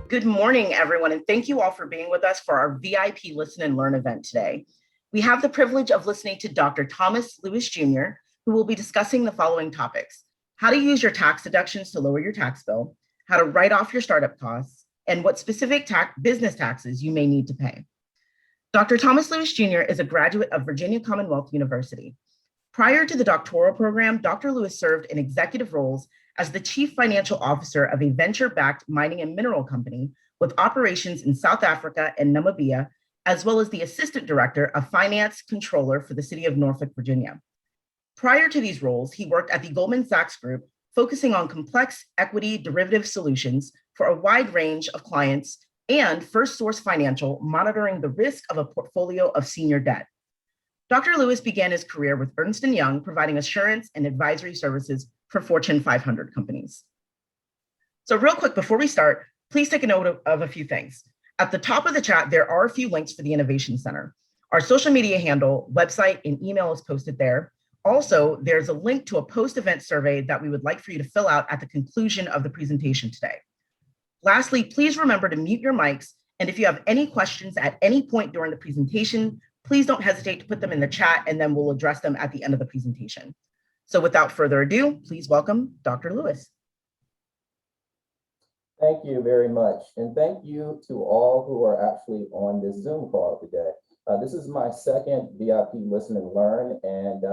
Good morning, everyone, and thank you all for being with us for our VIP Listen and Learn event today. We have the privilege of listening to Dr. Thomas Lewis Jr., who will be discussing the following topics: how to use your tax deductions to lower your tax bill, how to write off your startup costs, and what specific business taxes you may need to pay. Dr. Thomas Lewis Jr. is a graduate of Virginia Commonwealth University. Prior to the doctoral program, Dr. Lewis served in executive roles as the chief financial officer of a venture-backed mining and mineral company with operations in South Africa and Namibia, as well as the assistant director of finance controller for the city of Norfolk, Virginia. Prior to these roles, he worked at the Goldman Sachs Group, focusing on complex equity derivative solutions for a wide range of clients, and First Source Financial, monitoring the risk of a portfolio of senior debt. Dr. Lewis began his career with Ernst & Young, providing assurance and advisory services for Fortune 500 companies. So real quick, before we start, please take a note of a few things. At the top of the chat, there are a few links for the Innovation Center. Our social media handle, website, and email is posted there. Also, there's a link to a post-event survey that we would like for you to fill out at the conclusion of the presentation today. Lastly, please remember to mute your mics, and if you have any questions at any point during the presentation, please don't hesitate to put them in the chat, and then we'll address them at the end of the presentation. So without further ado, please welcome Dr. Lewis. Thank you very much. And thank you to all who are actually on this Zoom call today. This is my second VIP Listen and Learn, and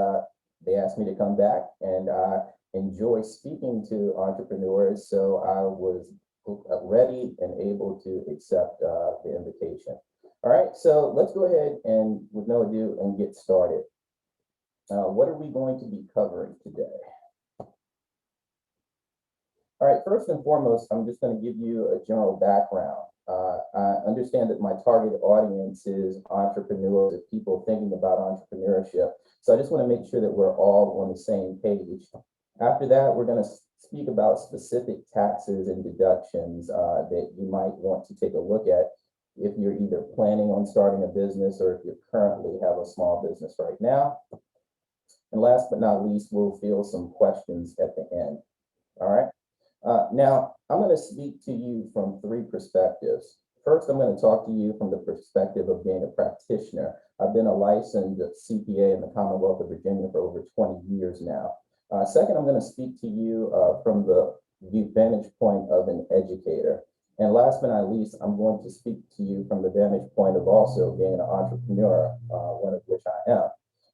they asked me to come back, and I enjoy speaking to entrepreneurs, so I was ready and able to accept the invitation. All right, so let's go ahead and with no ado and get started. What are we going to be covering today? All right, first and foremost, I'm just going to give you a general background. I understand that my target audience is entrepreneurs, people thinking about entrepreneurship. So I just want to make sure that we're all on the same page. After that, we're going to speak about specific taxes and deductions that you might want to take a look at if you're either planning on starting a business or if you currently have a small business right now. And last but not least, we'll field some questions at the end. All right. Now, I'm going to speak to you from three perspectives. First, I'm going to talk to you from the perspective of being a practitioner. I've been a licensed CPA in the Commonwealth of Virginia for over 20 years now. Second, I'm going to speak to you from the vantage point of an educator. And last but not least, I'm going to speak to you from the vantage point of also being an entrepreneur, one of which I am.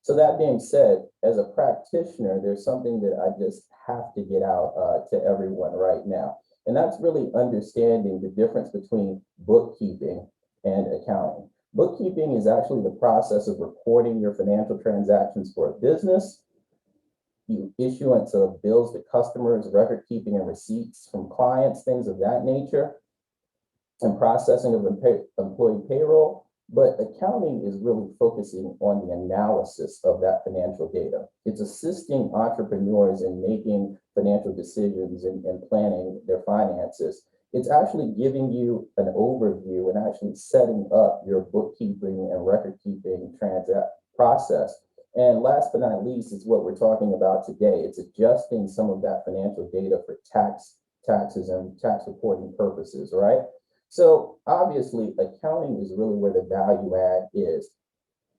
So that being said, as a practitioner, there's something that I just have to get out to everyone right now. And that's really understanding the difference between bookkeeping and accounting. Bookkeeping is actually the process of recording your financial transactions for a business, the issuance of bills to customers, record keeping and receipts from clients, things of that nature, and processing of employee payroll. But accounting is really focusing on the analysis of that financial data. It's assisting entrepreneurs in making financial decisions and planning their finances. It's actually giving you an overview and actually setting up your bookkeeping and record keeping process. And last but not least is what we're talking about today. It's adjusting some of that financial data for taxes and tax reporting purposes, right? So obviously, accounting is really where the value add is.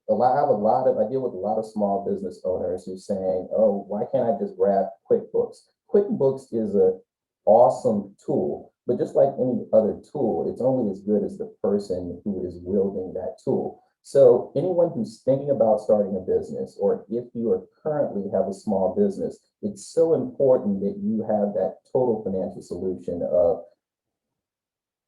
I deal with a lot of small business owners who are saying, oh, why can't I just grab QuickBooks? QuickBooks is an awesome tool, but just like any other tool, it's only as good as the person who is wielding that tool. So anyone who's thinking about starting a business, or if you are currently have a small business, it's so important that you have that total financial solution of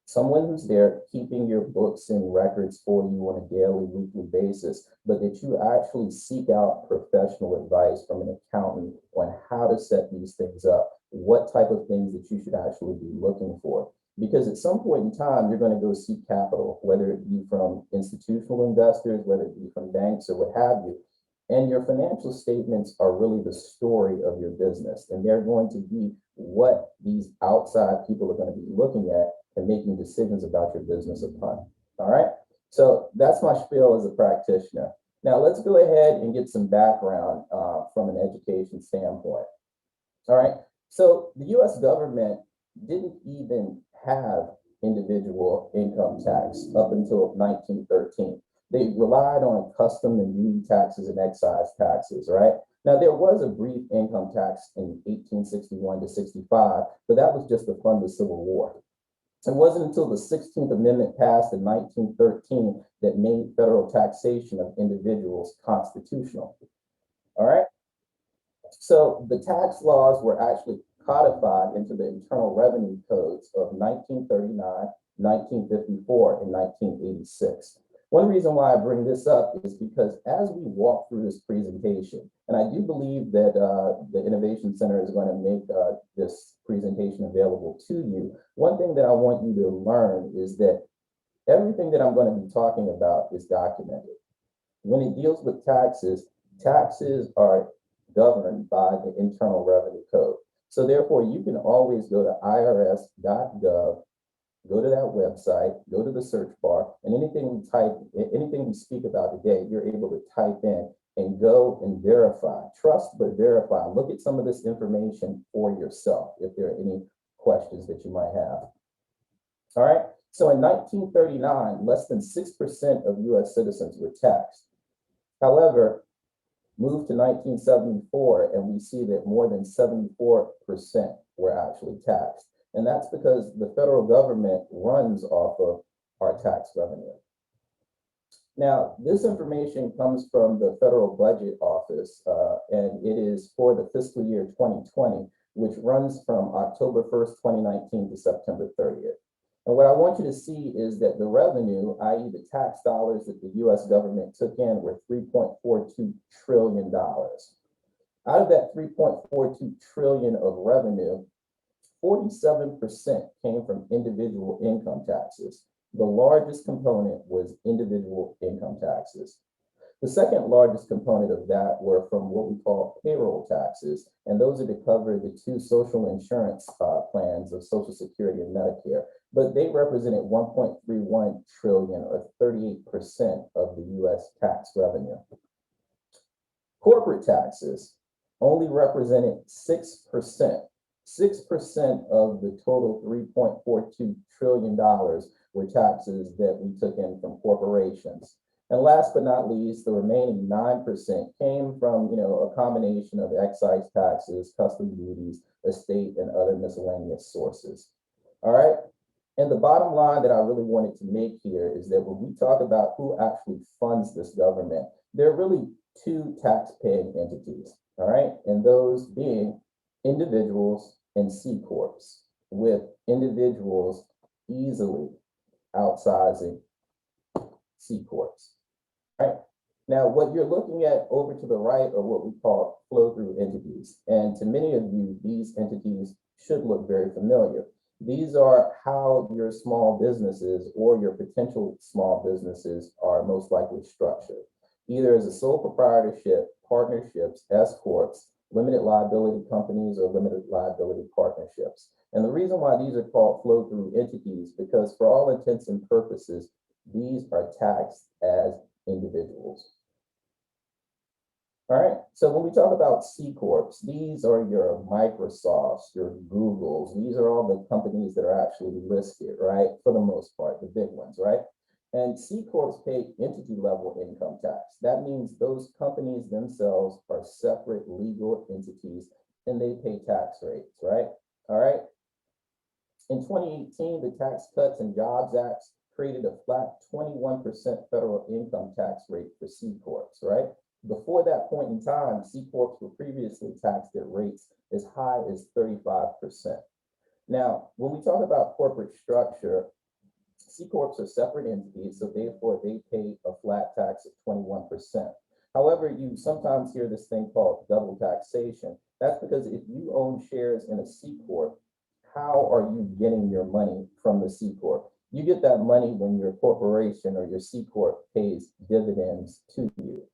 someone who's there keeping your books and records for you on a daily, weekly basis, but that you actually seek out professional advice from an accountant on how to set these things up, what type of things that you should actually be looking for. Because at some point in time, you're going to go seek capital, whether it be from institutional investors, whether it be from banks or what have you. And your financial statements are really the story of your business. And they're going to be what these outside people are going to be looking at and making decisions about your business upon. All right. So that's my spiel as a practitioner. Now let's go ahead and get some background from an education standpoint. All right. So the US government didn't even have individual income tax up until 1913. They relied on custom and duty taxes and excise taxes, right? Now, there was a brief income tax in 1861 to 65, but that was just to fund the Civil War. It wasn't until the 16th Amendment passed in 1913 that made federal taxation of individuals constitutional. All right. So the tax laws were actually codified into the Internal Revenue Codes of 1939, 1954, and 1986. One reason why I bring this up is because as we walk through this presentation, and I do believe that the Innovation Center is going to make this presentation available to you, one thing that I want you to learn is that everything that I'm going to be talking about is documented. When it deals with taxes, taxes are governed by the Internal Revenue Code. So therefore, you can always go to irs.gov, go to that website, go to the search bar, and anything we speak about today, you're able to type in and go and verify. Trust but verify. Look at some of this information for yourself if there are any questions that you might have. All right. So in 1939, less than 6% of US citizens were taxed. However, move to 1974, and we see that more than 74% were actually taxed. And that's because the federal government runs off of our tax revenue. Now, this information comes from the Federal Budget Office, and it is for the fiscal year 2020, which runs from October 1st, 2019 to September 30th. And what I want you to see is that the revenue, i.e. the tax dollars that the US government took in, were $3.42 trillion. Out of that $3.42 trillion of revenue, 47% came from individual income taxes. The largest component was individual income taxes. The second largest component of that were from what we call payroll taxes, and those are to cover the two social insurance plans of Social Security and Medicare, but they represented 1.31 trillion or 38% of the US tax revenue. Corporate taxes only represented 6%. 6% of the total $3.42 trillion were taxes that we took in from corporations. And last but not least, the remaining 9% came from, a combination of excise taxes, custom duties, estate, and other miscellaneous sources. All right. And the bottom line that I really wanted to make here is that when we talk about who actually funds this government, there are really two tax-paying entities. All right. And those being individuals and C Corps, with individuals easily outsizing C Corps. Right. Now, what you're looking at over to the right are what we call flow-through entities. And to many of you, these entities should look very familiar. These are how your small businesses or your potential small businesses are most likely structured, either as a sole proprietorship, partnerships, S Corps, limited liability companies, or limited liability partnerships. And the reason why these are called flow-through entities, because for all intents and purposes, these are taxed as individuals. All right, so when we talk about C Corps, these are your Microsofts, your Googles. These are all the companies that are actually listed, right? For the most part, the big ones, right? And C Corps pay entity level income tax. That means those companies themselves are separate legal entities and they pay tax rates, right? All right. In 2018, the Tax Cuts and Jobs Act created a flat 21% federal income tax rate for C Corps, right? Before that point in time, C Corps were previously taxed at rates as high as 35%. Now, when we talk about corporate structure, C Corps are separate entities, so therefore they pay a flat tax of 21%. However, you sometimes hear this thing called double taxation. That's because if you own shares in a C Corp, how are you getting your money from the C Corp? You get that money when your corporation or your C Corp pays dividends to you.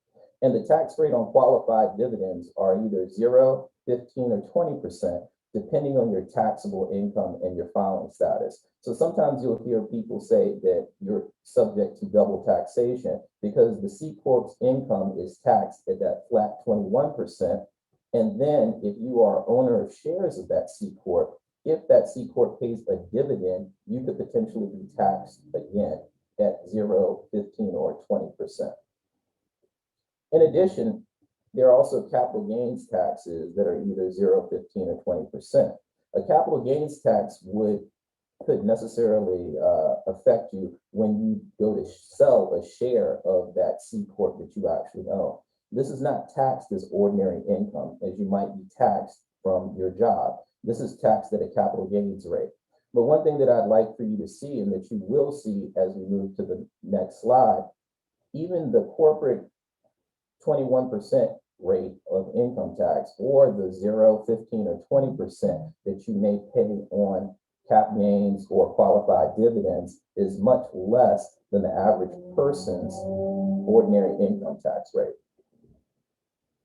And the tax rate on qualified dividends are either 0, 15, or 20%, depending on your taxable income and your filing status. So sometimes you'll hear people say that you're subject to double taxation because the C Corp's income is taxed at that flat 21%. And then if you are owner of shares of that C Corp, If that C Corp pays a dividend, you could potentially be taxed again at 0, 15, or 20%. In addition, there are also capital gains taxes that are either 0, 15, or 20%. A capital gains tax could necessarily affect you when you go to sell a share of that C Corp that you actually own. This is not taxed as ordinary income, as you might be taxed from your job. This is taxed at a capital gains rate. But one thing that I'd like for you to see, and that you will see as we move to the next slide, even the corporate 21% rate of income tax, or the 0, 15, or 20% that you may pay on cap gains or qualified dividends, is much less than the average person's ordinary income tax rate.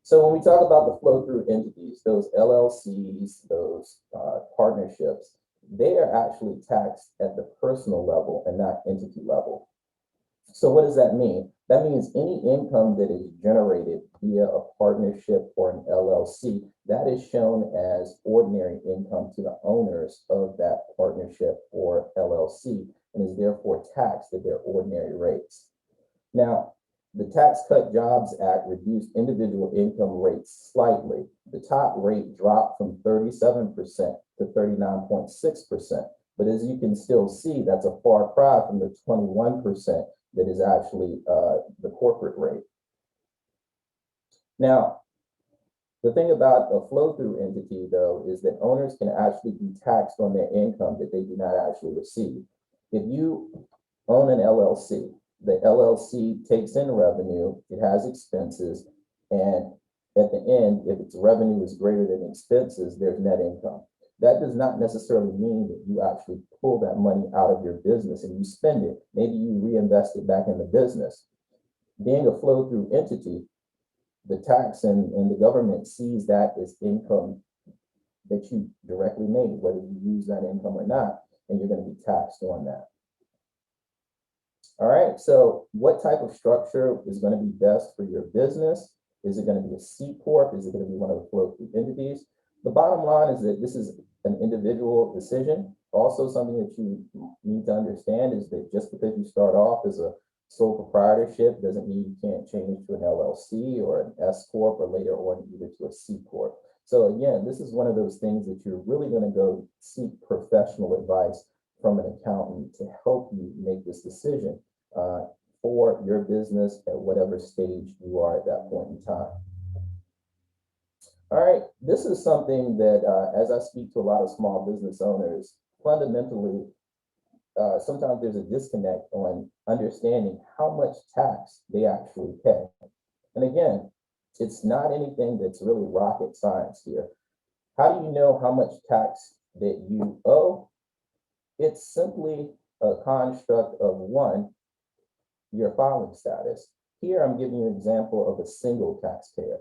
So when we talk about the flow-through entities, those LLCs, those partnerships, they are actually taxed at the personal level and not entity level. So what does that mean? That means any income that is generated via a partnership or an LLC, that is shown as ordinary income to the owners of that partnership or LLC, and is therefore taxed at their ordinary rates. Now, the Tax Cut Jobs Act reduced individual income rates slightly. The top rate dropped from 37% to 39.6%. But as you can still see, that's a far cry from the 21% that is actually the corporate rate. Now, the thing about a flow-through entity, though, is that owners can actually be taxed on their income that they do not actually receive. If you own an LLC, the LLC takes in revenue, it has expenses, and at the end, if its revenue is greater than expenses, there's net income. That does not necessarily mean that you actually pull that money out of your business and you spend it. Maybe you reinvest it back in the business. Being a flow-through entity, the tax and the government sees that as income that you directly made, whether you use that income or not, and you're going to be taxed on that. All right, so what type of structure is going to be best for your business? Is it going to be a C Corp? Is it going to be one of the flow-through entities? The bottom line is that this is an individual decision. Also, something that you need to understand is that just because you start off as a sole proprietorship doesn't mean you can't change to an LLC or an S Corp, or later on either to a C Corp. So again, this is one of those things that you're really going to go seek professional advice from an accountant to help you make this decision for your business at whatever stage you are at that point in time. All right, this is something that as I speak to a lot of small business owners, fundamentally, sometimes there's a disconnect on understanding how much tax they actually pay. And again, it's not anything that's really rocket science here. How do you know how much tax that you owe? It's simply a construct of, one, your filing status. Here, I'm giving you an example of a single taxpayer.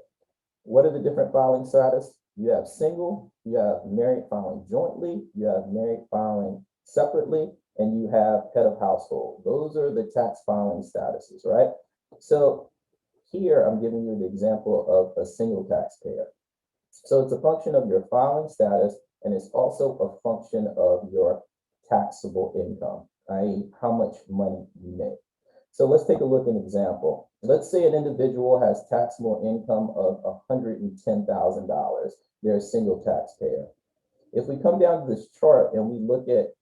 What are the different filing status? You have single, you have married filing jointly, you have married filing separately, and you have head of household. Those are the tax filing statuses, right? So here, I'm giving you the example of a single taxpayer. So it's a function of your filing status, and it's also a function of your taxable income, i.e. how much money you make. So let's take a look at an example. Let's say an individual has taxable income of $110,000. They're a single taxpayer. If we come down to this chart and we look at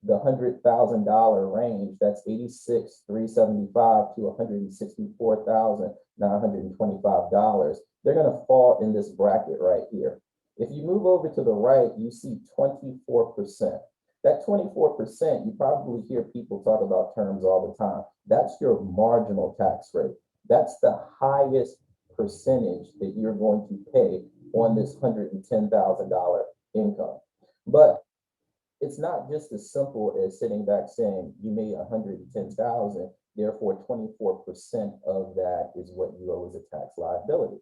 the $100,000 range, that's $86,375 to $164,925. They're going to fall in this bracket right here. If you move over to the right, you see 24%. That 24%, you probably hear people talk about terms all the time. That's your marginal tax rate. That's the highest percentage that you're going to pay on this $110,000 income. But it's not just as simple as sitting back saying you made $110,000, therefore 24% of that is what you owe as a tax liability.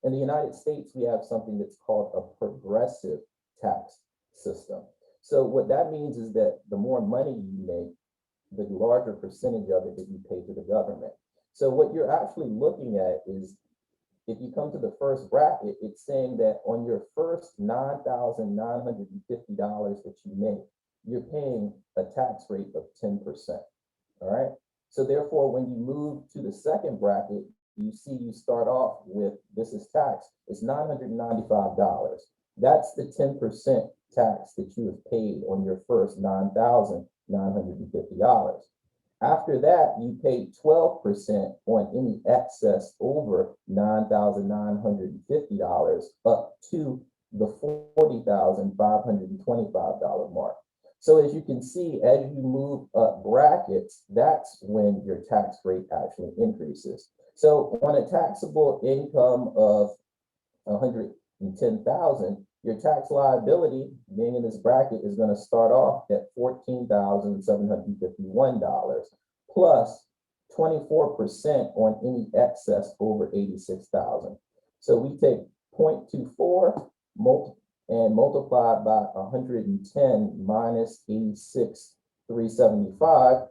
In the United States, we have something that's called a progressive tax system. So what that means is that the more money you make, the larger percentage of it that you pay to the government. So what you're actually looking at is if you come to the first bracket, it's saying that on your first $9,950 that you make, you're paying a tax rate of 10%. All right. So therefore, when you move to the second bracket, you see you start off with, this is tax, it's $995. That's the 10% tax that you have paid on your first $9,950. After that, you pay 12% on any excess over $9,950 up to the $40,525 mark. So as you can see, as you move up brackets, that's when your tax rate actually increases. So on a taxable income of 110,000, your tax liability, being in this bracket, is going to start off at $14,751 plus 24% on any excess over 86,000. So we take 0.24 and multiply by 110 minus 86,375,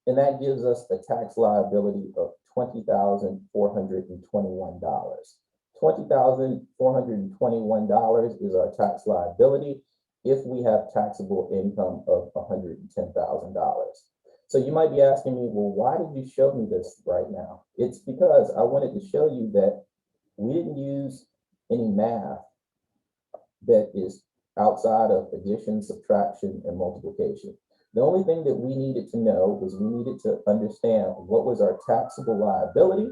and that gives us a tax liability of $20,421. $20,421 is our tax liability if we have taxable income of $110,000. So you might be asking me, well, why did you show me this right now? It's because I wanted to show you that we didn't use any math that is outside of addition, subtraction, and multiplication. The only thing that we needed to know was we needed to understand what was our taxable liability,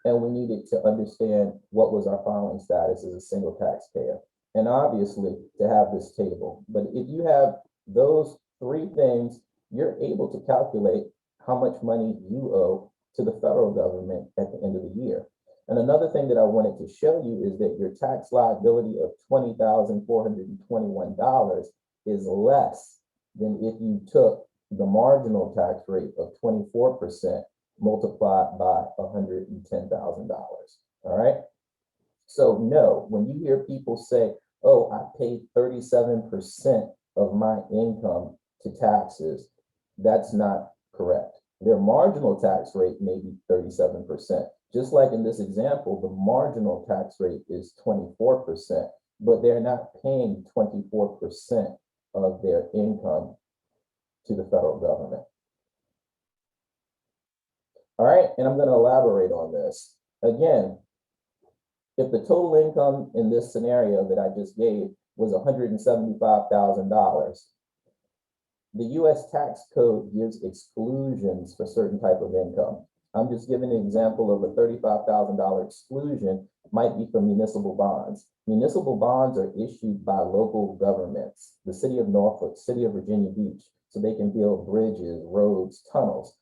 and we needed to understand what was our filing status as a single taxpayer, and obviously to have this table. But if you have those three things, you're able to calculate how much money you owe to the federal government at the end of the year. And another thing that I wanted to show you is that your tax liability of $20,421 is less than if you took the marginal tax rate of 24% multiplied by $110,000. All right. So no, when you hear people say, oh, I paid 37% of my income to taxes, that's not correct. Their marginal tax rate may be 37%. Just like in this example, the marginal tax rate is 24%, but they're not paying 24% of their income to the federal government. All right, and I'm going to elaborate on this. Again, if the total income in this scenario that I just gave was $175,000, the US tax code gives exclusions for certain type of income. I'm just giving an example of a $35,000 exclusion might be for municipal bonds. Municipal bonds are issued by local governments, the city of Norfolk, city of Virginia Beach, so they can build bridges, roads, tunnels.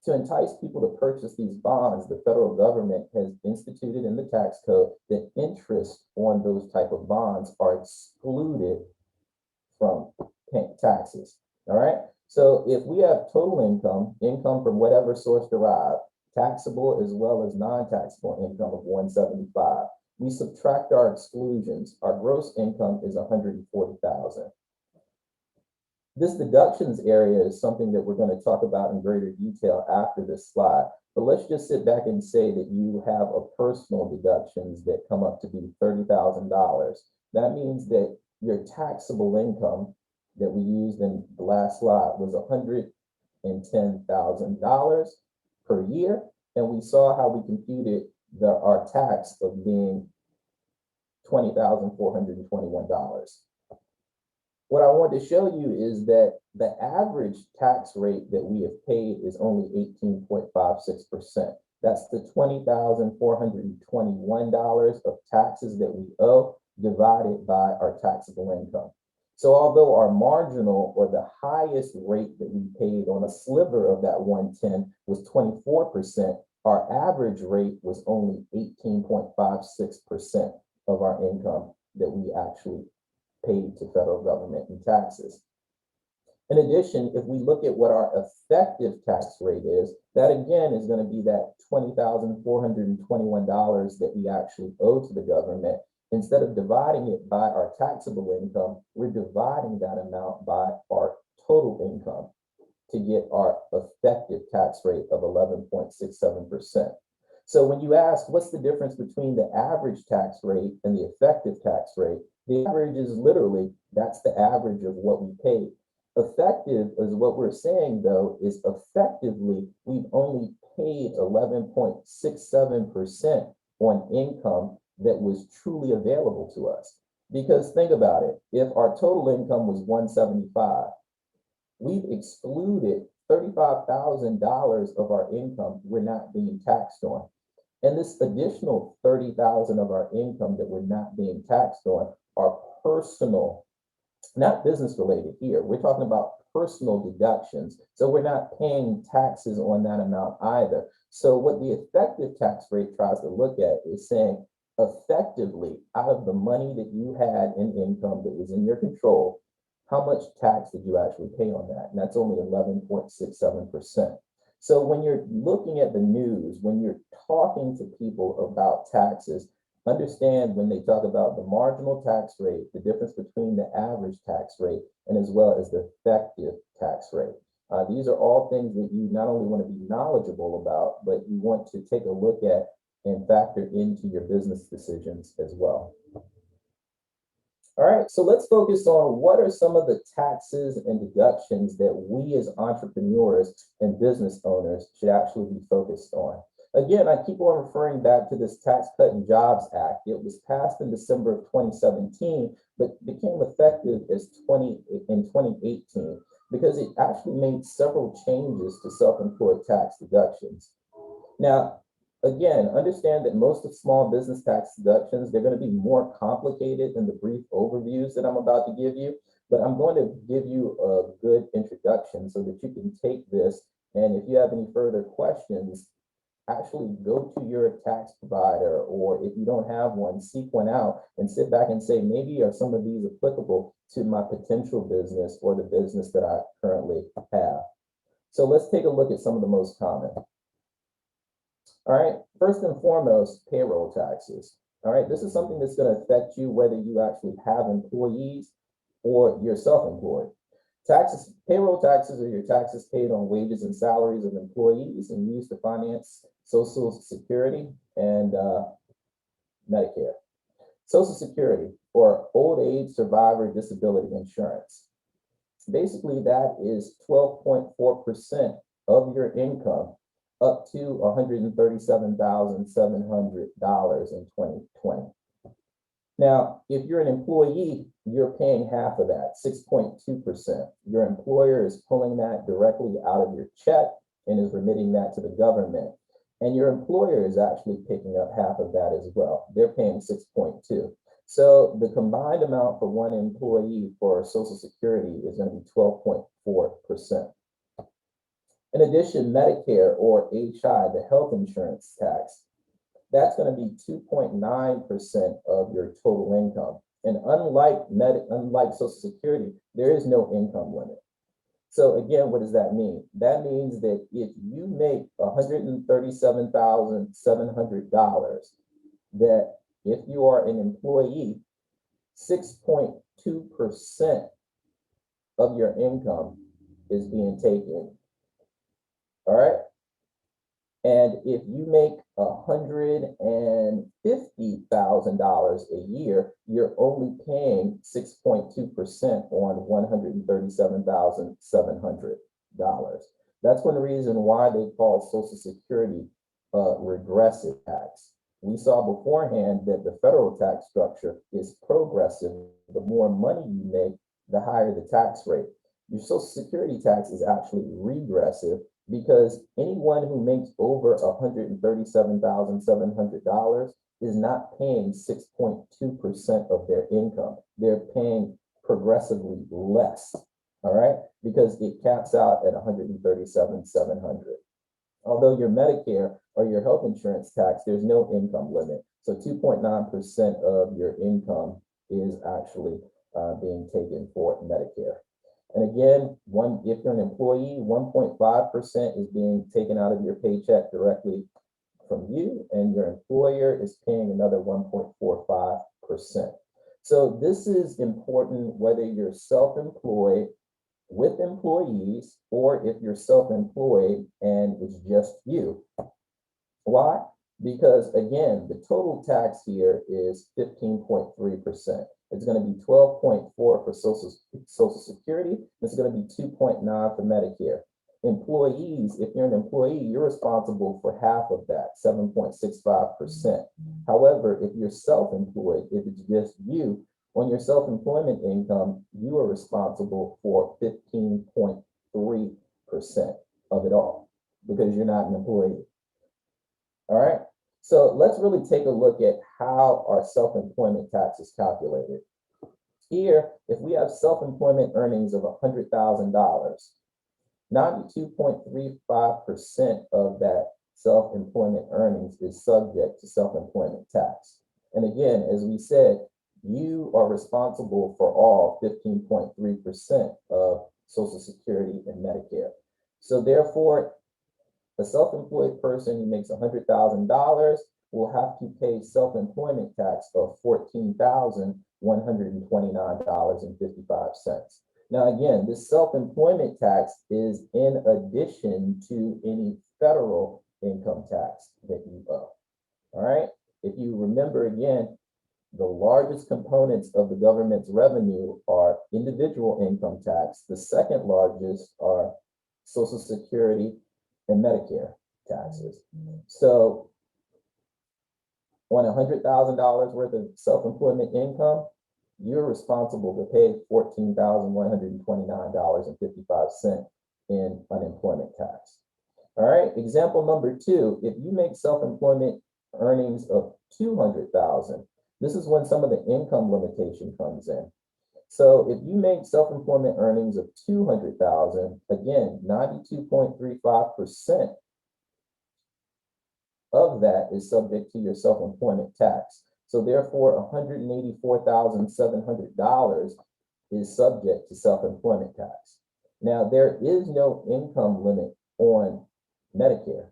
To entice people to purchase these bonds, the federal government has instituted in the tax code that interest on those type of bonds are excluded from paying taxes. All right. So if we have total income from whatever source derived, taxable as well as non-taxable income of 175, we subtract our exclusions, our gross income is 140,000. This deductions area is something that we're going to talk about in greater detail after this slide. But let's just sit back and say that you have a personal deductions that come up to be $30,000. That means that your taxable income that we used in the last slide was $110,000 per year. And we saw how we computed our tax of being $20,421. What I want to show you is that the average tax rate that we have paid is only 18.56%. That's the $20,421 of taxes that we owe divided by our taxable income. So although our marginal or the highest rate that we paid on a sliver of that 110 was 24%, our average rate was only 18.56% of our income that we actually paid to federal government in taxes. In addition, if we look at what our effective tax rate is, that again is going to be that $20,421 that we actually owe to the government. Instead of dividing it by our taxable income, we're dividing that amount by our total income to get our effective tax rate of 11.67%. So when you ask what's the difference between the average tax rate and the effective tax rate, the average is literally, that's the average of what we paid. Effective is what we're saying though, is effectively, we've only paid 11.67% on income that was truly available to us. Because think about it, if our total income was 175, we've excluded $35,000 of our income we're not being taxed on. And this additional 30,000 of our income that we're not being taxed on are personal, not business related here. We're talking about personal deductions. So we're not paying taxes on that amount either. So what the effective tax rate tries to look at is saying effectively out of the money that you had in income that was in your control, how much tax did you actually pay on that? And that's only 11.67%. So when you're looking at the news, when you're talking to people about taxes, understand when they talk about the marginal tax rate, the difference between the average tax rate and as well as the effective tax rate. These are all things that you not only want to be knowledgeable about, but you want to take a look at and factor into your business decisions as well. All right, so let's focus on what are some of the taxes and deductions that we as entrepreneurs and business owners should actually be focused on. Again, I keep on referring back to this Tax Cut and Jobs Act. It was passed in December of 2017, but became effective in 2018 because it actually made several changes to self-employed tax deductions. Now, again, understand that most of small business tax deductions, they're going to be more complicated than the brief overviews that I'm about to give you, but I'm going to give you a good introduction so that you can take this, and if you have any further questions, actually go to your tax provider, or if you don't have one, seek one out and sit back and say, maybe are some of these applicable to my potential business or the business that I currently have. So let's take a look at some of the most common. All right, first and foremost, payroll taxes. All right, this is something that's going to affect you whether you actually have employees or you're self-employed. Taxes, payroll taxes are your taxes paid on wages and salaries of employees and used to finance Social Security and Medicare. Social Security, or old age survivor disability insurance. Basically, that is 12.4% of your income up to $137,700 in 2020. Now, if you're an employee, you're paying half of that, 6.2%. Your employer is pulling that directly out of your check and is remitting that to the government. And your employer is actually picking up half of that as well. They're paying 6.2. So the combined amount for one employee for Social Security is going to be 12.4%. In addition, Medicare or HI, the health insurance tax, that's going to be 2.9% of your total income. And unlike Social Security, there is no income limit. So again, what does that mean? That means that if you make $137,700, that if you are an employee, 6.2% of your income is being taken. All right. And if you make $150,000 a year, you're only paying 6.2% on $137,700. That's one reason why they call Social Security a regressive tax. We saw beforehand that the federal tax structure is progressive. The more money you make, the higher the tax rate. Your Social Security tax is actually regressive, because anyone who makes over $137,700 is not paying 6.2% of their income. They're paying progressively less, all right? Because it caps out at $137,700. Although your Medicare or your health insurance tax, there's no income limit. So 2.9% of your income is actually being taken for Medicare. And again, if you're an employee, 1.5% is being taken out of your paycheck directly from you, and your employer is paying another 1.45%. So this is important whether you're self-employed with employees or if you're self-employed and it's just you. Why? Because again, the total tax here is 15.3%. It's going to be 12.4 for Social Security. It's going to be 2.9 for Medicare. Employees, if you're an employee, you're responsible for half of that, 7.65%. However, if you're self-employed, if it's just you, on your self-employment income, you are responsible for 15.3% of it all because you're not an employee. All right. So let's really take a look at how our self-employment tax is calculated. Here, if we have self-employment earnings of $100,000, 92.35% of that self-employment earnings is subject to self-employment tax. And again, as we said, you are responsible for all 15.3% of Social Security and Medicare. So therefore, a self-employed person who makes $100,000 will have to pay self-employment tax of $14,129.55. Now, again, this self-employment tax is in addition to any federal income tax that you owe. All right. If you remember, again, the largest components of the government's revenue are individual income tax. The second largest are Social Security and Medicare taxes. So on $100,000 worth of self-employment income, you're responsible to pay $14,129.55 in unemployment tax. All right, example number 2, if you make self-employment earnings of $200,000, this is when some of the income limitation comes in. So if you make self-employment earnings of $200,000, again, 92.35% of that is subject to your self-employment tax. So therefore, $184,700 is subject to self-employment tax. Now, there is no income limit on Medicare.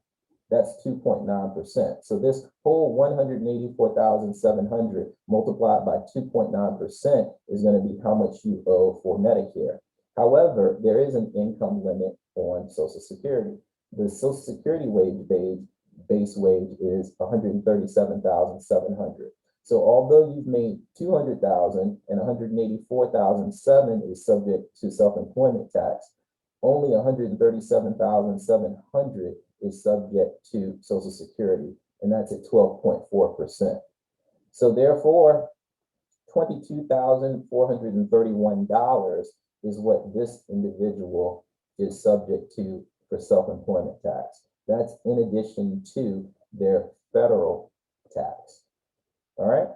That's 2.9%. So this whole 184,700 multiplied by 2.9% is going to be how much you owe for Medicare. However, there is an income limit on Social Security. The Social Security base wage is $137,700. So although you've made $200,000 and $184,700 is subject to self-employment tax, only $137,700 is subject to Social Security, and that's at 12.4%. So therefore, $22,431 is what this individual is subject to for self-employment tax. That's in addition to their federal tax. All right.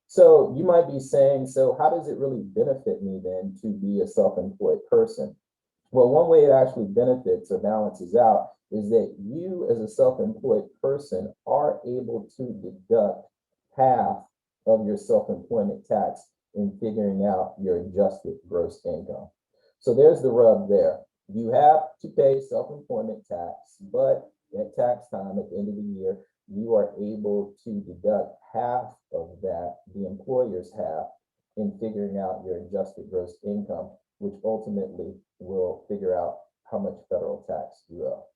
So you might be saying, so how does it really benefit me then to be a self-employed person? Well, one way it actually benefits or balances out is that you as a self-employed person are able to deduct half of your self-employment tax in figuring out your adjusted gross income. So there's the rub there. You have to pay self-employment tax, but at tax time at the end of the year, you are able to deduct half of that, the employer's half, in figuring out your adjusted gross income, which ultimately will figure out how much federal tax you owe.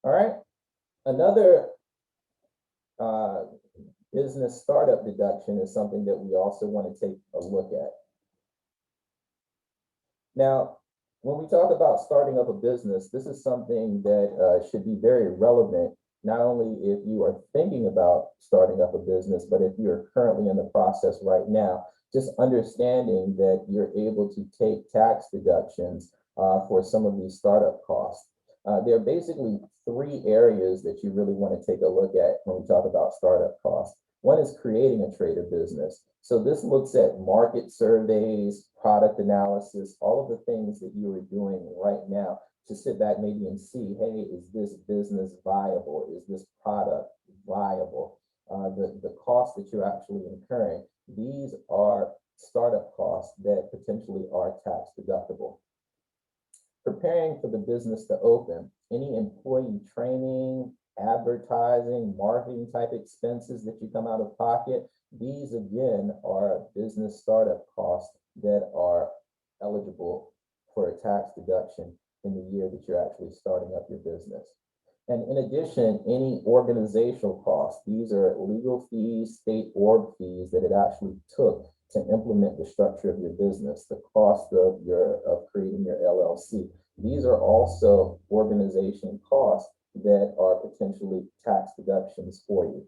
All right, another business startup deduction is something that we also want to take a look at. Now, when we talk about starting up a business, this is something that should be very relevant, not only if you are thinking about starting up a business, but if you're currently in the process right now, just understanding that you're able to take tax deductions for some of these startup costs. There are basically 3 areas that you really want to take a look at when we talk about startup costs. One is creating a trade or business. So this looks at market surveys, product analysis, all of the things that you are doing right now to sit back maybe and see, hey, is this business viable? Is this product viable? The costs that you're actually incurring, these are startup costs that potentially are tax deductible. Preparing for the business to open, any employee training, advertising, marketing type expenses that you come out of pocket, these again are business startup costs that are eligible for a tax deduction in the year that you're actually starting up your business. And in addition, any organizational costs, these are legal fees, state org fees that it actually took to implement the structure of your business, the cost of creating your LLC. These are also organization costs that are potentially tax deductions for you.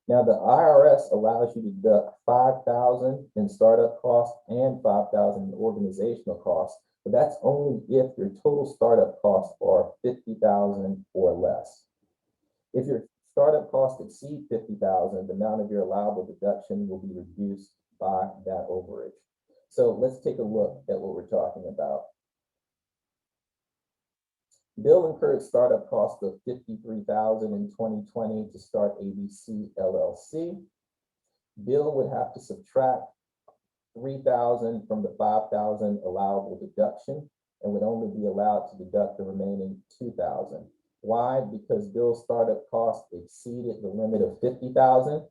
Now, the IRS allows you to deduct $5,000 in startup costs and $5,000 in organizational costs, but that's only if your total startup costs are $50,000 or less. If your startup costs exceed $50,000, the amount of your allowable deduction will be reduced by that overage. So let's take a look at what we're talking about. Bill incurred startup costs of $53,000 in 2020 to start ABC LLC. Bill would have to subtract $3,000 from the $5,000 allowable deduction and would only be allowed to deduct the remaining $2,000. Why? Because Bill's startup costs exceeded the limit of $50,000.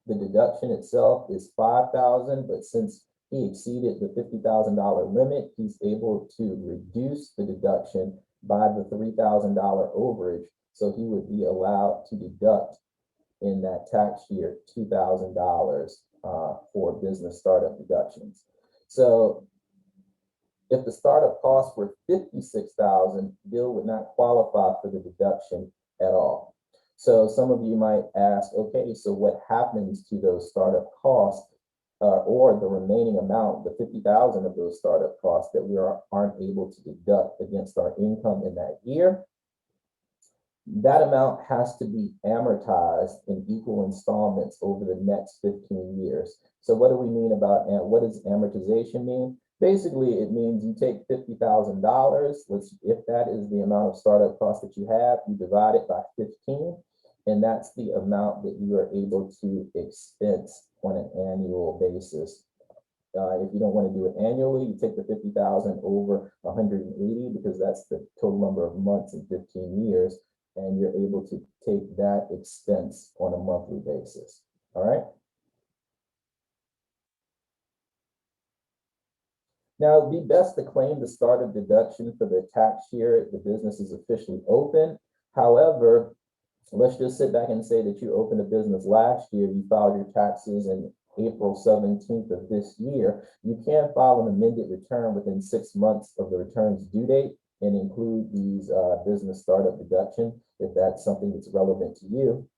The deduction itself is $5,000, but since he exceeded the $50,000 limit, he's able to reduce the deduction by the $3,000 overage. So he would be allowed to deduct in that tax year $2,000 for business startup deductions. So if the startup costs were $56,000, Bill would not qualify for the deduction at all. So some of you might ask, okay, so what happens to those startup costs or the remaining amount, the $50,000 of those startup costs that we aren't able to deduct against our income in that year? That amount has to be amortized in equal installments over the next 15 years. So what do we mean about, what does amortization mean? Basically, it means you take $50,000, if that is the amount of startup costs that you have, you divide it by 15, and that's the amount that you are able to expense on an annual basis. If you don't want to do it annually, you take the 50,000 over 180 because that's the total number of months in 15 years, and you're able to take that expense on a monthly basis. All right. Now, it'd be best to claim the startup deduction for the tax year the business is officially open. However, let's just sit back and say that you opened a business last year, you filed your taxes in April 17th of this year. You can file an amended return within 6 months of the return's due date and include these business startup deduction if that's something that's relevant to you.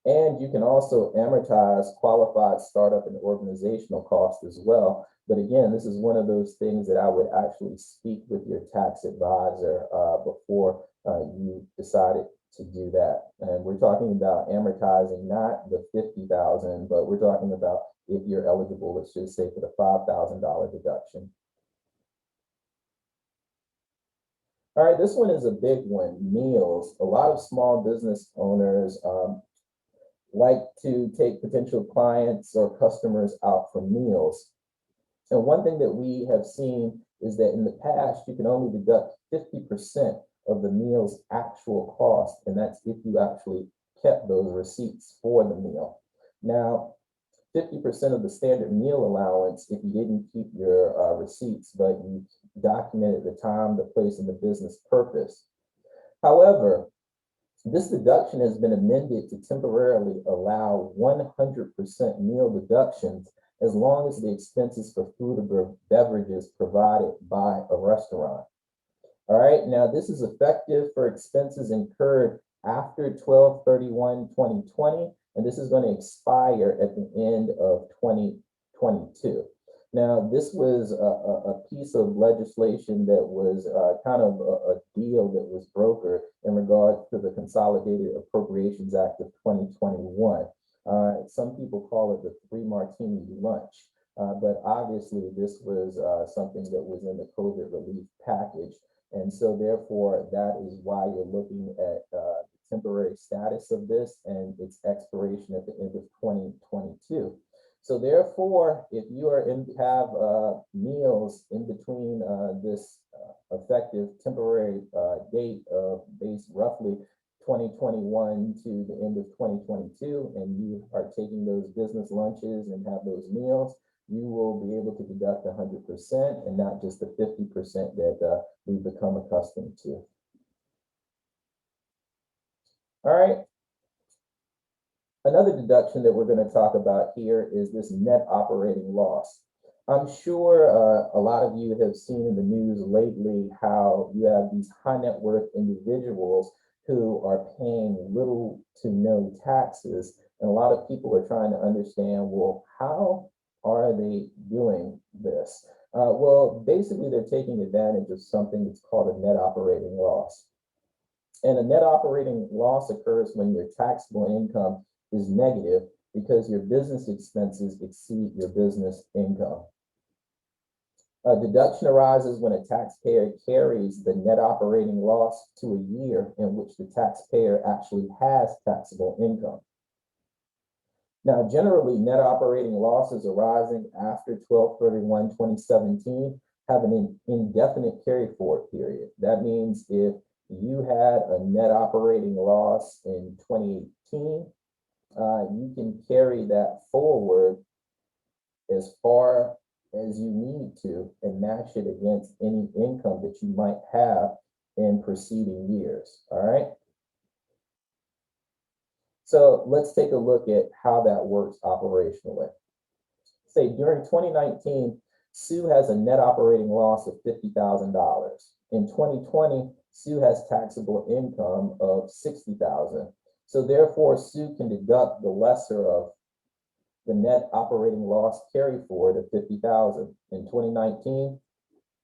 And you can also amortize qualified startup and organizational costs as well. But again, this is one of those things that I would actually speak with your tax advisor before you decided to do that. And we're talking about amortizing not the $50,000, but we're talking about if you're eligible, let's just say for the $5,000 deduction. All right, this one is a big one, meals. A lot of small business owners like to take potential clients or customers out for meals. And one thing that we have seen is that in the past, you can only deduct 50% of the meal's actual cost, and that's if you actually kept those receipts for the meal. Now, 50% of the standard meal allowance if you didn't keep your receipts, but you documented the time, the place, and the business purpose. However, this deduction has been amended to temporarily allow 100% meal deductions as long as the expenses for food or beverages provided by a restaurant. All right, now this is effective for expenses incurred after 12/31/2020, and this is going to expire at the end of 2022. Now, this was a piece of legislation that was kind of a deal that was brokered in regard to the Consolidated Appropriations Act of 2021. Some people call it the Three Martini Lunch, but obviously this was something that was in the COVID relief package. And so therefore, that is why you're looking at the temporary status of this and its expiration at the end of 2022. So therefore, if you have meals in between this effective temporary date of base roughly 2021 to the end of 2022, and you are taking those business lunches and have those meals, you will be able to deduct 100% and not just the 50% that we've become accustomed to. All right. Another deduction that we're going to talk about here is this net operating loss. I'm sure a lot of you have seen in the news lately how you have these high net worth individuals who are paying little to no taxes. And a lot of people are trying to understand, well, how are they doing this? Well, basically, they're taking advantage of something that's called a net operating loss. And a net operating loss occurs when your taxable income is negative because your business expenses exceed your business income. A deduction arises when a taxpayer carries the net operating loss to a year in which the taxpayer actually has taxable income. Now, generally, net operating losses arising after 12/31/2017 have an indefinite carry forward period. That means if you had a net operating loss in 2018, you can carry that forward as far as you need to and match it against any income that you might have in preceding years. All right. So let's take a look at how that works operationally. Say during 2019, Sue has a net operating loss of $50,000. In 2020, Sue has taxable income of $60,000. So therefore, Sue can deduct the lesser of the net operating loss carry forward of $50,000. In 2019,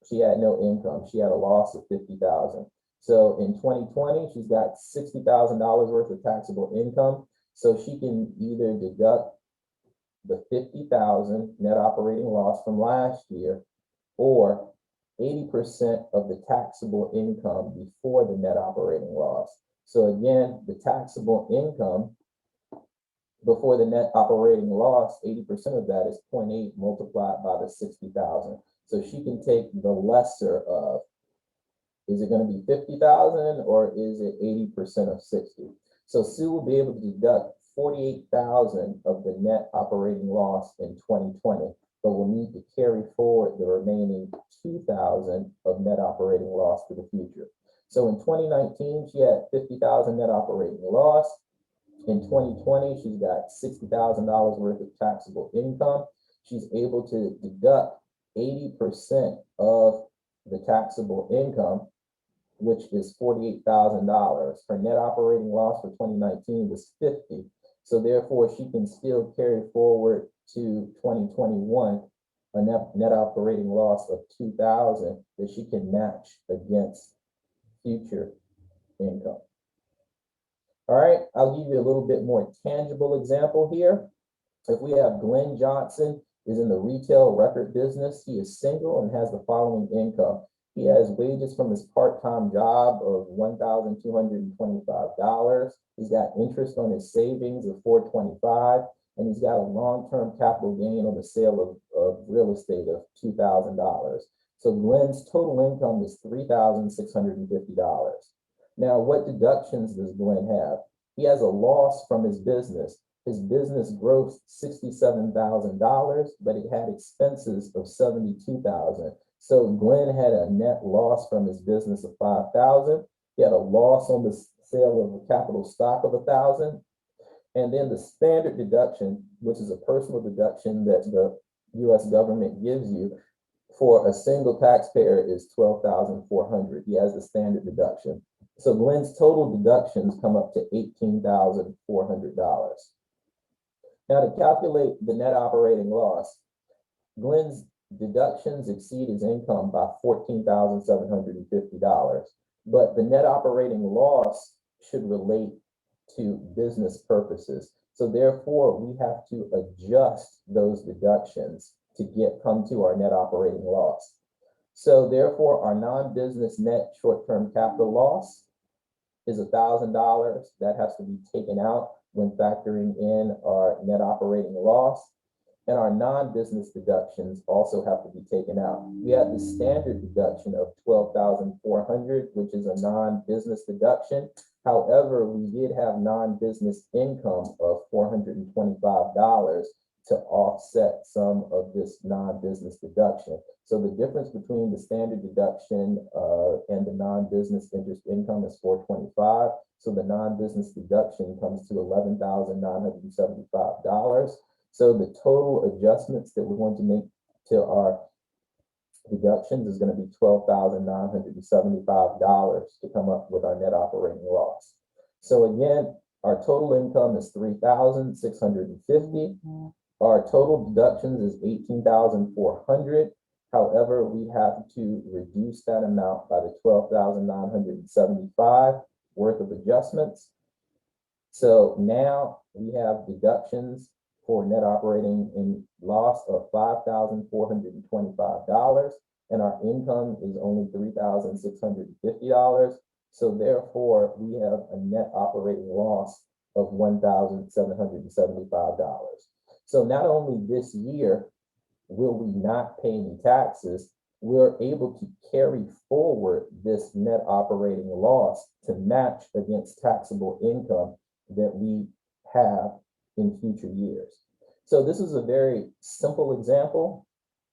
she had no income. She had a loss of $50,000. So in 2020, she's got $60,000 worth of taxable income. So she can either deduct the $50,000 net operating loss from last year or 80% of the taxable income before the net operating loss. So again, the taxable income before the net operating loss, 80% of that is 0.8 multiplied by the 60,000. So she can take the lesser of, is it going to be 50,000 or is it 80% of 60? So Sue will be able to deduct 48,000 of the net operating loss in 2020, but will need to carry forward the remaining 2,000 of net operating loss to the future. So in 2019, she had 50,000 net operating loss. In 2020, she's got $60,000 worth of taxable income. She's able to deduct 80% of the taxable income, which is $48,000. Her net operating loss for 2019 was 50. So therefore, she can still carry forward to 2021 a net operating loss of 2,000 that she can match against future income. All right, I'll give you a little bit more tangible example here. If we have Glenn Johnson is in the retail record business, he is single and has the following income. He has wages from his part-time job of $1,225. He's got interest on his savings of $425, and he's got a long-term capital gain on the sale of real estate of $2,000. So Glenn's total income is $3,650. Now, what deductions does Glenn have? He has a loss from his business. His business grossed $67,000, but it had expenses of $72,000. So Glenn had a net loss from his business of $5,000. He had a loss on the sale of a capital stock of $1,000. And then the standard deduction, which is a personal deduction that the U.S. government gives you for a single taxpayer, is $12,400. He has the standard deduction. So Glenn's total deductions come up to $18,400. Now, to calculate the net operating loss, Glenn's deductions exceed his income by $14,750, but the net operating loss should relate to business purposes. So therefore, we have to adjust those deductions to come to our net operating loss. So therefore, our non-business net short-term capital loss is $1,000. That has to be taken out when factoring in our net operating loss. And our non-business deductions also have to be taken out. We have the standard deduction of $12,400, which is a non-business deduction. However, we did have non-business income of $425 to offset some of this non-business deduction. So the difference between the standard deduction and the non-business interest income is $425. So the non-business deduction comes to $11,975. So the total adjustments that we're going to make to our deductions is going to be $12,975 to come up with our net operating loss. So again, our total income is $3,650. Our total deductions is $18,400. However, we have to reduce that amount by the $12,975 worth of adjustments. So now we have deductions for net operating loss of $5,425, and our income is only $3,650. So therefore, we have a net operating loss of $1,775. So not only this year will we not pay any taxes, we're able to carry forward this net operating loss to match against taxable income that we have in future years. So this is a very simple example,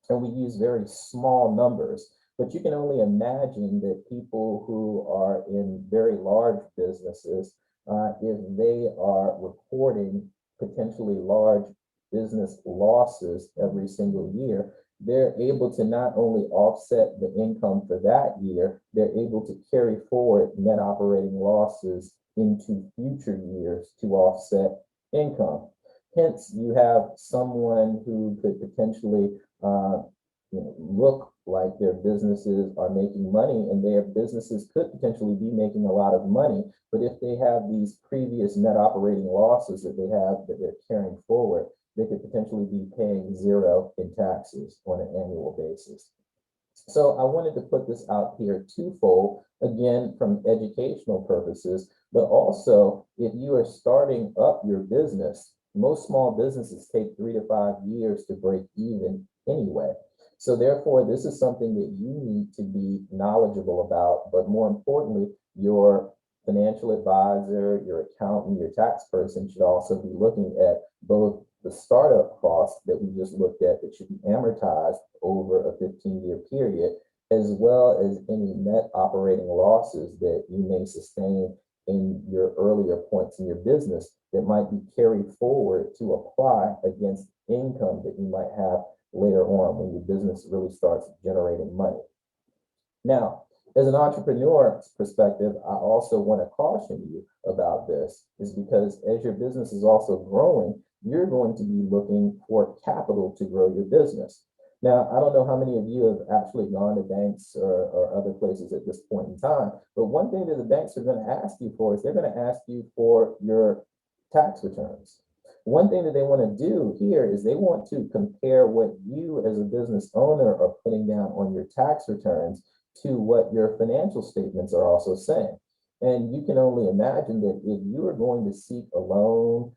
and we use very small numbers, but you can only imagine that people who are in very large businesses, if they are reporting potentially large business losses every single year, they're able to not only offset the income for that year, they're able to carry forward net operating losses into future years to offset income. Hence, you have someone who could potentially look like their businesses are making money, and their businesses could potentially be making a lot of money. But if they have these previous net operating losses that they have that they're carrying forward, they could potentially be paying zero in taxes on an annual basis. So I wanted to put this out here twofold, again, from educational purposes, but also if you are starting up your business, most small businesses take 3 to 5 years to break even anyway. So therefore, this is something that you need to be knowledgeable about, but more importantly, your financial advisor, your accountant, your tax person should also be looking at both the startup costs that we just looked at that should be amortized over a 15-year period, as well as any net operating losses that you may sustain in your earlier points in your business that might be carried forward to apply against income that you might have later on when your business really starts generating money. Now, as an entrepreneur's perspective, I also want to caution you about this, is because as your business is also growing, you're going to be looking for capital to grow your business. Now, I don't know how many of you have actually gone to banks or other places at this point in time, but one thing that the banks are going to ask you for is they're going to ask you for your tax returns. One thing that they want to do here is they want to compare what you as a business owner are putting down on your tax returns to what your financial statements are also saying. And you can only imagine that if you are going to seek a loan,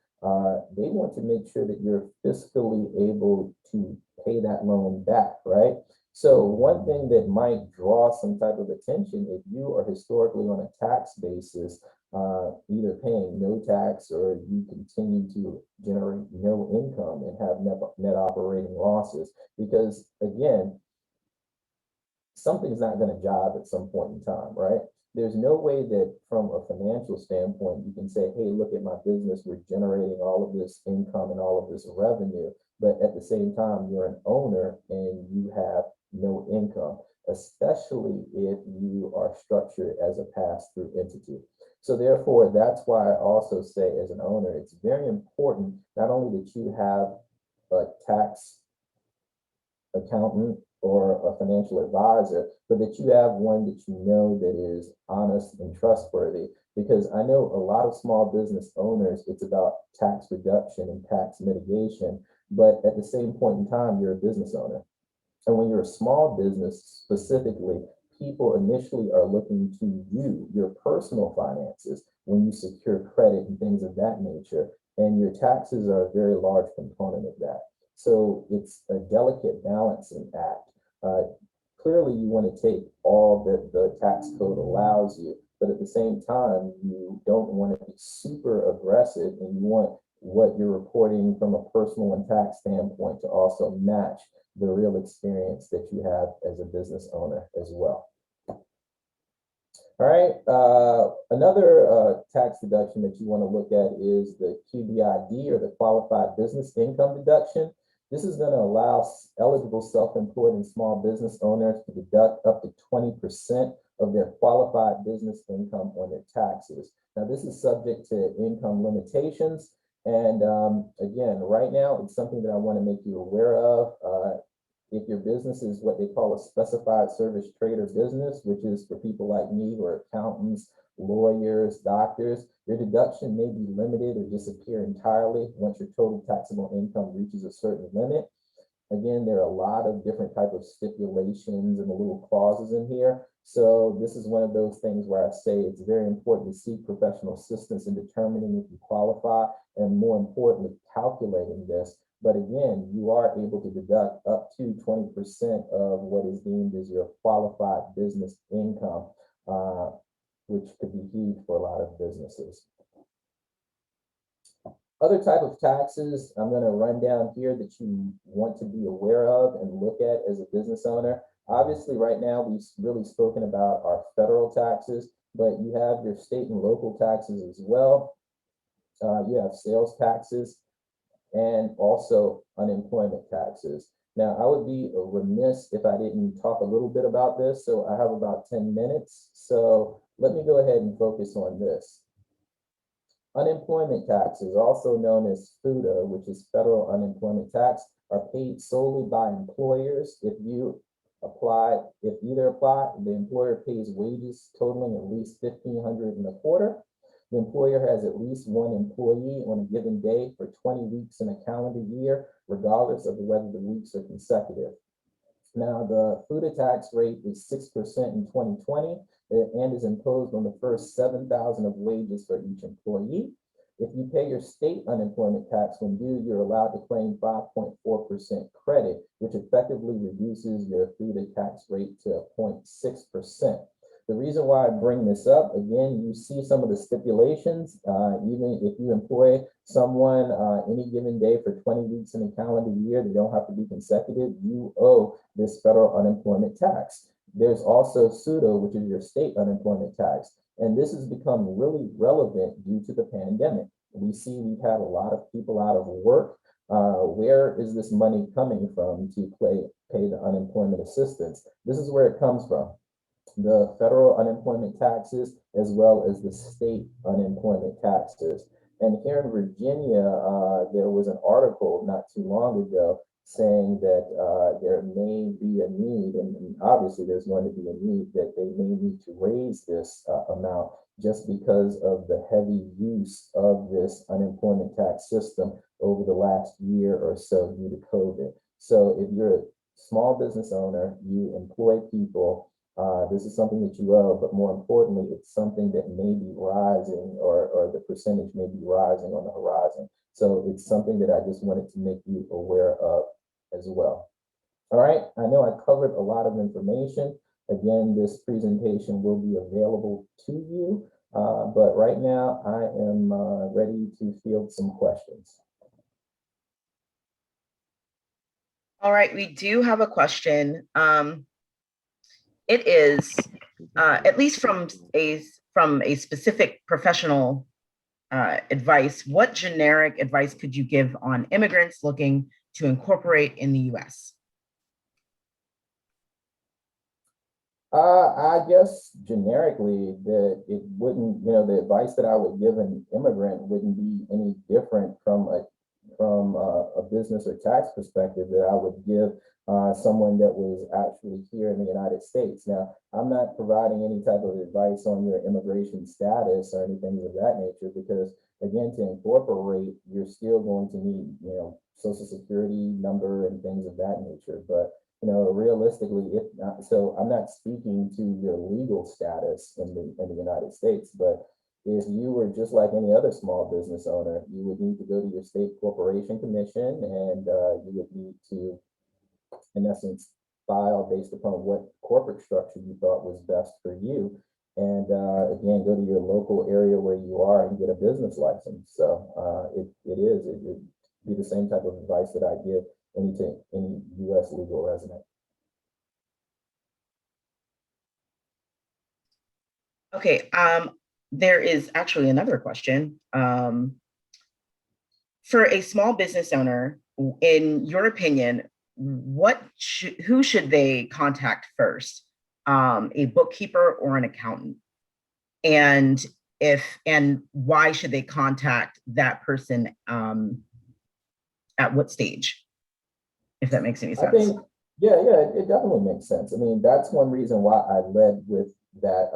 they want to make sure that you're fiscally able to pay that loan back, right? So one thing that might draw some type of attention, if you are historically on a tax basis, either paying no tax or you continue to generate no income and have net operating losses, because again, something's not going to jive at some point in time, right? There's no way that from a financial standpoint, you can say, hey, look at my business, we're generating all of this income and all of this revenue, but at the same time, you're an owner and you have no income, especially if you are structured as a pass-through entity. So therefore, that's why I also say as an owner, it's very important not only that you have a tax accountant or a financial advisor, but that you have one that you know that is honest and trustworthy. Because I know a lot of small business owners, it's about tax reduction and tax mitigation, but at the same point in time, you're a business owner. And when you're a small business specifically, people initially are looking to you, your personal finances, when you secure credit and things of that nature. And your taxes are a very large component of that. So it's a delicate balancing act. Clearly, you want to take all that the tax code allows you, but at the same time, you don't want to be super aggressive and you want what you're reporting from a personal and tax standpoint to also match the real experience that you have as a business owner as well. All right, another tax deduction that you want to look at is the QBID, or the Qualified Business Income Deduction. This is going to allow eligible self-employed and small business owners to deduct up to 20% of their qualified business income on their taxes. Now, this is subject to income limitations. And again, right now, it's something that I want to make you aware of. If your business is what they call a specified service trade or business, which is for people like me who are accountants, lawyers, doctors, your deduction may be limited or disappear entirely once your total taxable income reaches a certain limit. Again, there are a lot of different type of stipulations and the little clauses in here. So this is one of those things where I say it's very important to seek professional assistance in determining if you qualify, and more importantly, calculating this. But again, you are able to deduct up to 20% of what is deemed as your qualified business income, which could be huge for a lot of businesses. Other type of taxes I'm going to run down here that you want to be aware of and look at as a business owner. Obviously, right now, we've really spoken about our federal taxes, but you have your state and local taxes as well. You have sales taxes and also unemployment taxes. Now, I would be remiss if I didn't talk a little bit about this. So I have about 10 minutes. So let me go ahead and focus on this. Unemployment taxes, also known as FUTA, which is federal unemployment tax, are paid solely by employers. If either apply, the employer pays wages totaling at least $1,500 in a quarter. The employer has at least one employee on a given day for 20 weeks in a calendar year, regardless of whether the weeks are consecutive. Now, the FUTA tax rate is 6% in 2020 and is imposed on the first 7,000 of wages for each employee. If you pay your state unemployment tax when due, you're allowed to claim 5.4% credit, which effectively reduces your FUTA tax rate to 0.6%. The reason why I bring this up, again, you see some of the stipulations. Even if you employ someone any given day for 20 weeks in a calendar year, they don't have to be consecutive, you owe this federal unemployment tax. There's also SUTA, which is your state unemployment tax. And this has become really relevant due to the pandemic. We see we've had a lot of people out of work. Where is this money coming from to pay the unemployment assistance? This is where it comes from. The federal unemployment taxes, as well as the state unemployment taxes. And here in Virginia, there was an article not too long ago saying that there may be a need, and obviously there's going to be a need, that they may need to raise this amount just because of the heavy use of this unemployment tax system over the last year or so due to COVID. So if you're a small business owner, you employ people, this is something that you owe, but more importantly, it's something that may be rising, or the percentage may be rising on the horizon. So it's something that I just wanted to make you aware of as well. All right, I know I covered a lot of information. Again, this presentation will be available to you, but right now I am ready to field some questions. All right, we do have a question. It is, at least from a specific professional advice, what generic advice could you give on immigrants looking to incorporate in the U.S.? I guess generically that it wouldn't, the advice that I would give an immigrant wouldn't be any different from a business or tax perspective that I would give someone that was actually here in the United States. Now, I'm not providing any type of advice on your immigration status or anything of that nature, because again, to incorporate, you're still going to need, social security number and things of that nature. But realistically, if not, so I'm not speaking to your legal status in the United States, but if you were just like any other small business owner, you would need to go to your state corporation commission, and you would need to, in essence, file based upon what corporate structure you thought was best for you. and again, go to your local area where you are and get a business license. So it would be the same type of advice that I give any U.S. legal resident. Okay, there is actually another question. For a small business owner, in your opinion, who should they contact first? A bookkeeper or an accountant? And why should they contact that person at what stage? If that makes any sense. I think, yeah, it definitely makes sense. I mean, that's one reason why I led with that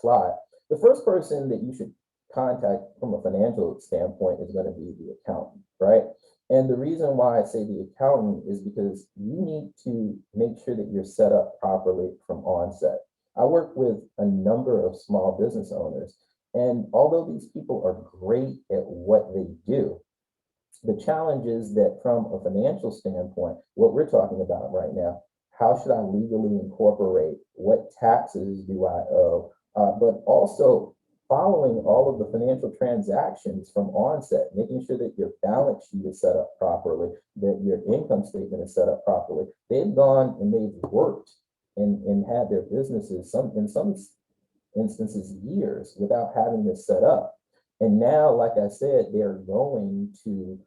slide. The first person that you should contact from a financial standpoint is going to be the accountant, right? And the reason why I say the accountant is because you need to make sure that you're set up properly from onset. I work with a number of small business owners, and although these people are great at what they do, the challenge is that from a financial standpoint, what we're talking about right now, how should I legally incorporate? What taxes do I owe? But also following all of the financial transactions from onset, making sure that your balance sheet is set up properly, that your income statement is set up properly. They've gone and they've worked and had their businesses, in some instances, years without having this set up. And now, like I said, they're going to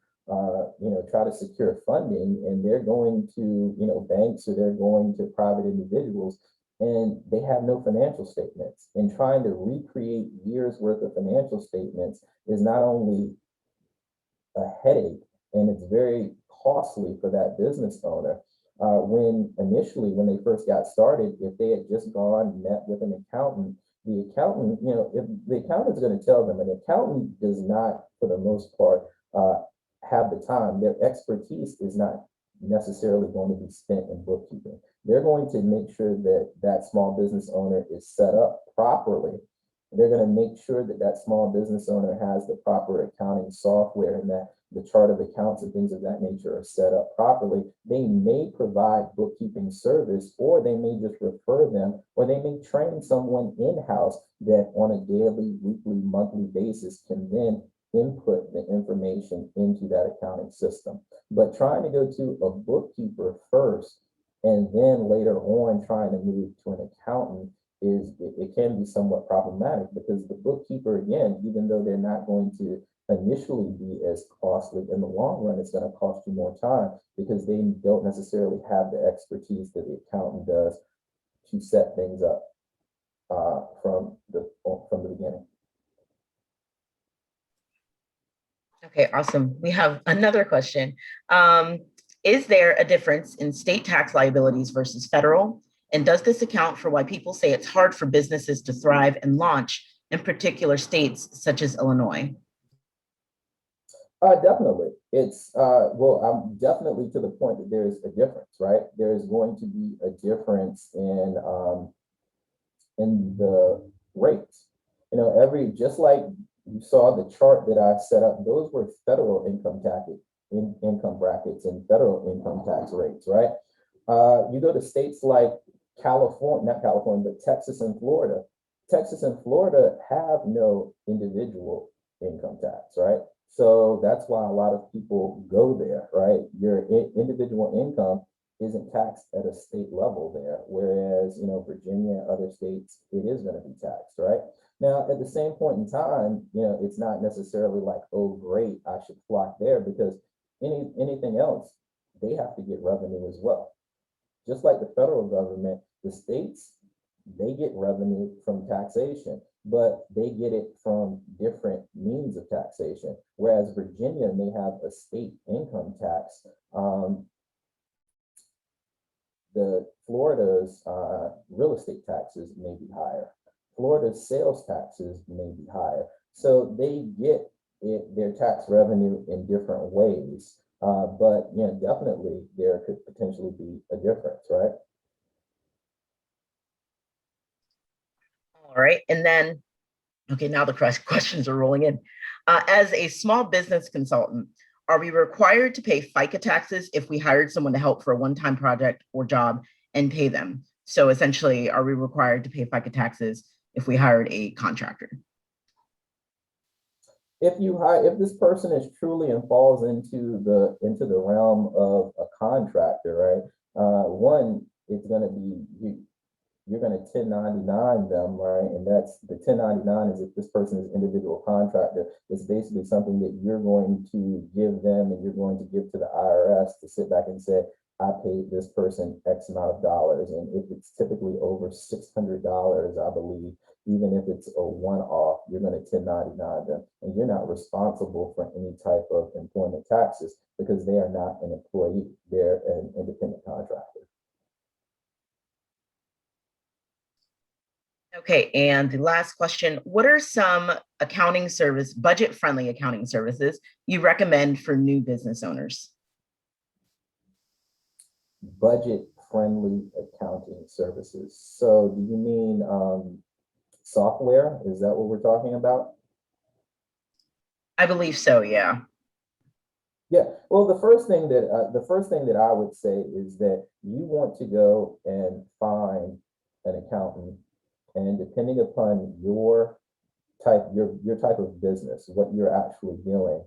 try to secure funding, and they're going to, banks, or they're going to private individuals, and they have no financial statements. And trying to recreate years worth of financial statements is not only a headache, and it's very costly for that business owner. When they first got started, if they had just gone and met with an accountant, the accountant, if the accountant is going to tell them, an accountant does not, for the most part, have the time. Their expertise is not necessarily going to be spent in bookkeeping. They're going to make sure that that small business owner is set up properly. They're going to make sure that that small business owner has the proper accounting software, and that the chart of accounts and things of that nature are set up properly. They may provide bookkeeping service, or they may just refer them, or they may train someone in-house that on a daily, weekly, monthly basis can then input the information into that accounting system. But trying to go to a bookkeeper first and then later on trying to move to an accountant it can be somewhat problematic, because the bookkeeper, again, even though they're not going to initially be as costly, in the long run, it's going to cost you more time, because they don't necessarily have the expertise that the accountant does to set things up from the beginning. Okay, awesome. We have another question. Is there a difference in state tax liabilities versus federal? And does this account for why people say it's hard for businesses to thrive and launch in particular states such as Illinois? Definitely. It's I'm definitely to the point that there's a difference, right? There's going to be a difference in the rates. Just like you saw the chart that I set up, those were federal income brackets and federal income tax rates, right? You go to states like California, not California, but Texas and Florida. Texas and Florida have no individual income tax, right? So that's why a lot of people go there, right? Your individual income isn't taxed at a state level there, whereas, Virginia, other states, it is going to be taxed, right? Now, at the same point in time, it's not necessarily like, oh, great, I should flock there, because anything else, they have to get revenue as well. Just like the federal government, the states, they get revenue from taxation, but they get it from different means of taxation. Whereas Virginia may have a state income tax. The Florida's real estate taxes may be higher. Florida's sales taxes may be higher. So they get their tax revenue in different ways. But definitely there could potentially be a difference, right? All right. And then, okay, now the questions are rolling in. As a small business consultant, are we required to pay FICA taxes if we hired someone to help for a one-time project or job and pay them? So essentially, are we required to pay FICA taxes if we hired a contractor? If this person is truly and falls into the realm of a contractor, right? One, it's going to be you're going to 1099 them, right? And that's the 1099 is if this person is individual contractor, it's basically something that you're going to give them and you're going to give to the IRS to sit back and say, I paid this person X amount of dollars. And if it's typically over $600, I believe, even if it's a one-off, you're going to 1099 them. And you're not responsible for any type of employment taxes because they are not an employee. They're an independent contractor. Okay, and the last question, what are some budget-friendly accounting services you recommend for new business owners? Budget-friendly accounting services. So do you mean software? Is that what we're talking about? I believe so, yeah. Yeah, well, the first thing that I would say is that you want to go and find an accountant, and depending upon your type of business, what you're actually doing,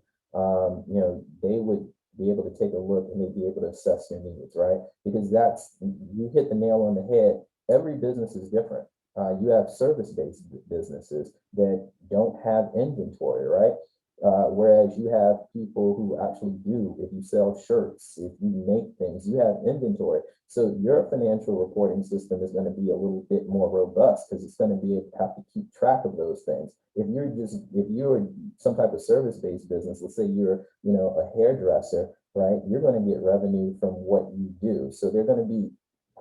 they would be able to take a look and they'd be able to assess your needs, right? Because you hit the nail on the head. Every business is different. You have service-based businesses that don't have inventory, right? Whereas you have people who actually do. If you sell shirts, if you make things, you have inventory. So your financial reporting system is going to be a little bit more robust because it's going to have to keep track of those things. If you're some type of service-based business, let's say you're, a hairdresser, right? You're going to get revenue from what you do. So they're going to be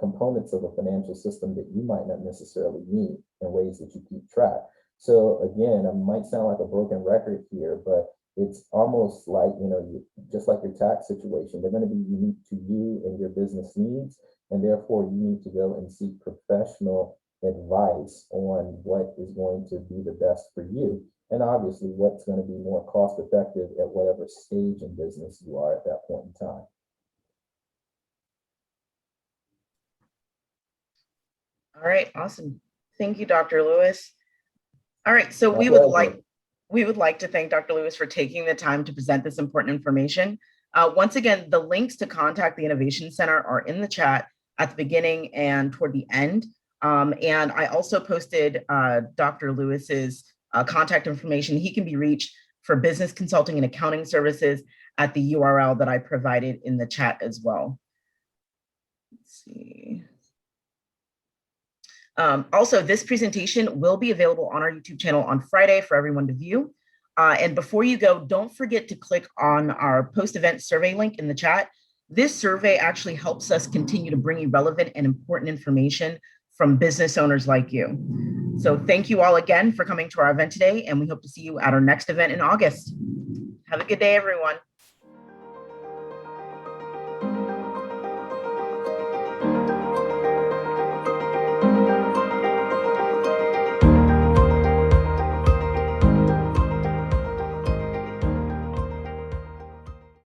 components of a financial system that you might not necessarily need in ways that you keep track. So again, I might sound like a broken record here, but it's almost like, just like your tax situation, they're going to be unique to you and your business needs. And therefore you need to go and seek professional advice on what is going to be the best for you. And obviously what's going to be more cost effective at whatever stage in business you are at that point in time. All right, awesome. Thank you, Dr. Lewis. All right, so we would like to thank Dr. Lewis for taking the time to present this important information. Once again, the links to contact the Innovation Center are in the chat at the beginning and toward the end. And I also posted Dr. Lewis's contact information. He can be reached for business consulting and accounting services at the URL that I provided in the chat as well. Let's see. Also, this presentation will be available on our YouTube channel on Friday for everyone to view. And before you go, don't forget to click on our post-event survey link in the chat. This survey actually helps us continue to bring you relevant and important information from business owners like you. So thank you all again for coming to our event today, and we hope to see you at our next event in August. Have a good day, everyone.